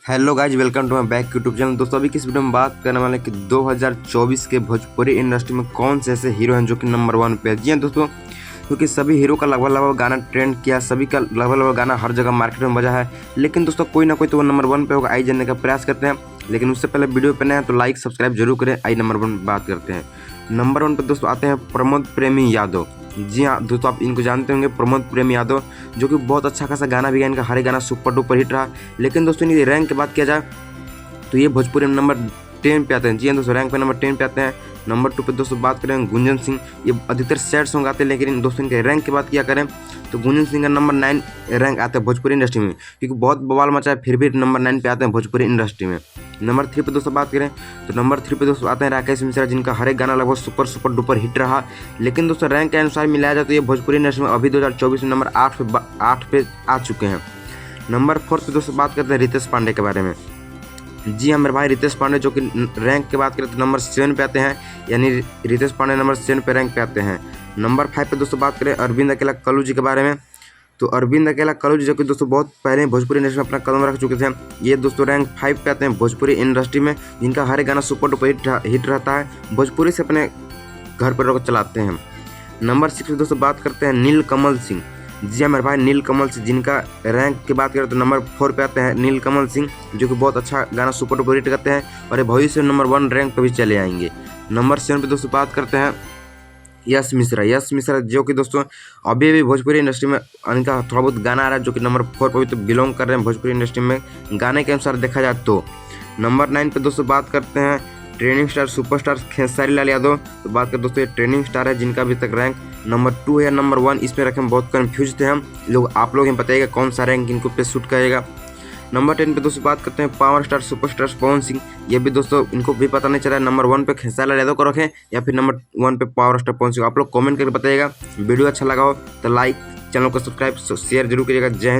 Hello guys, welcome to my back YouTube channel. दोस्तों अभी किस वीडियो में बात करने वाले कि 2024 के भोजपुरी इंडस्ट्री में कौन से ऐसे हीरो हैं जो कि नंबर 1 पे है। जी हाँ दोस्तों, क्योंकि सभी हीरो का लगभग गाना ट्रेंड किया, सभी का लगभग गाना हर जगह मार्केट में बजा है, लेकिन दोस्तों कोई ना कोई तो वो नंबर 1 पे होगा। आई जानने का प्रयास करते हैं, लेकिन उससे पहले वीडियो पे नए हैं तो लाइक सब्सक्राइब जरूर करें। आई नंबर 1 बात करते हैं। नंबर 1 पे दोस्तों आते हैं प्रमोद प्रेमी यादव। जी हाँ दोस्तों, आप इनको जानते होंगे, प्रमोद प्रेमी यादव, जो कि बहुत अच्छा खासा गाना भी गाया, इनका हर एक गाना सुपर डुपर हिट रहा। लेकिन दोस्तों इनकी रैंक की बात किया जाए तो ये भोजपुरी में नंबर 10 पे आते हैं। जी हाँ दोस्तों, रैंक पे नंबर 10 पे आते हैं। नंबर 2 पे दोस्तों बात करें गुंजन सिंह, ये अधिकतर सैड सॉन्ग आते हैं, लेकिन दोस्तों इनके रैंक की बात किया करें तो गुंजन सिंह का नंबर 9 रैंक आता है भोजपुरी इंडस्ट्री में, क्योंकि बहुत बवाल मचा है, फिर भी नंबर 9 पे आते हैं भोजपुरी इंडस्ट्री में। नंबर 3 पे दोस्तों बात करें तो नंबर 3 पे दोस्तों आते हैं राकेश मिश्रा, जिनका हर एक गाना लगभग सुपर डुपर हिट रहा। लेकिन दोस्तों रैंक के अनुसार मिलाया जाए तो ये भोजपुरी इंडस्ट्री में अभी 2024 में नंबर 8 पे आ चुके हैं। नंबर 4 पे दोस्तों बात करते हैं रितेश पांडे के बारे में। जी हाँ मेरे भाई, रितेश पांडे जो कि रैंक की बात करें तो नंबर 7 पे आते हैं, यानी रितेश पांडे नंबर 7 पे रैंक पे आते हैं। नंबर 5 पे दोस्तों बात करें अरविंद अकेला कल्लू जी के बारे में, तो अरविंद अकेला कल्लू जी जो कि दोस्तों बहुत पहले भोजपुरी इंडस्ट्री में अपना कदम रख चुके थे, ये दोस्तों रैंक 5 पे आते हैं भोजपुरी इंडस्ट्री में, जिनका हर एक गाना सुपर डुपर हिट रहता है, भोजपुरी से अपने घर पर रख चलाते हैं। नंबर 6 पे दोस्तों बात करते हैं नील कमल सिंह। जी हाँ मेरे भाई, नील कमल सिंह, जिनका रैंक की बात करें तो नंबर 4 पे आते हैं नील कमल सिंह, जो कि बहुत अच्छा गाना सुपर डुपर हिट करते हैं और ये भविष्य में नंबर 1 रैंक पे भी चले आएंगे। नंबर 7 पे दोस्तों बात करते हैं यश मिश्रा, जो कि दोस्तों अभी भी भोजपुरी इंडस्ट्री में इनका थोड़ा बहुत गाना आ रहा है, जो कि नंबर 4 पर भी तो बिलोंग कर रहे हैं भोजपुरी इंडस्ट्री में गाने के अनुसार देखा जाए तो। नंबर 9 पे दोस्तों बात करते हैं training star superstar Khesari Lal Yadav. तो बात करें दोस्तों, ये ट्रेनिंग स्टार है, जिनका अभी तक रैंक नंबर 2 है या नंबर 1, इसमें रखें बहुत कन्फ्यूज थे हम लोग। आप लोग बताइएगा कौन सा रैंक इनको पे शूट करेगा। नंबर 10 पे दोस्तों बात करते हैं power star superstar Pawan Singh. ये भी दोस्तों इनको भी पता नहीं चला नंबर 1 पे खेसारी लाल यादव को रखें या फिर नंबर 1 पे पावर स्टार पवन सिंह। आप लोग कमेंट करके बताइएगा। वीडियो अच्छा लगा हो तो लाइक, चैनल को सब्सक्राइब शेयर जरूर करिएगा। जय हिंद।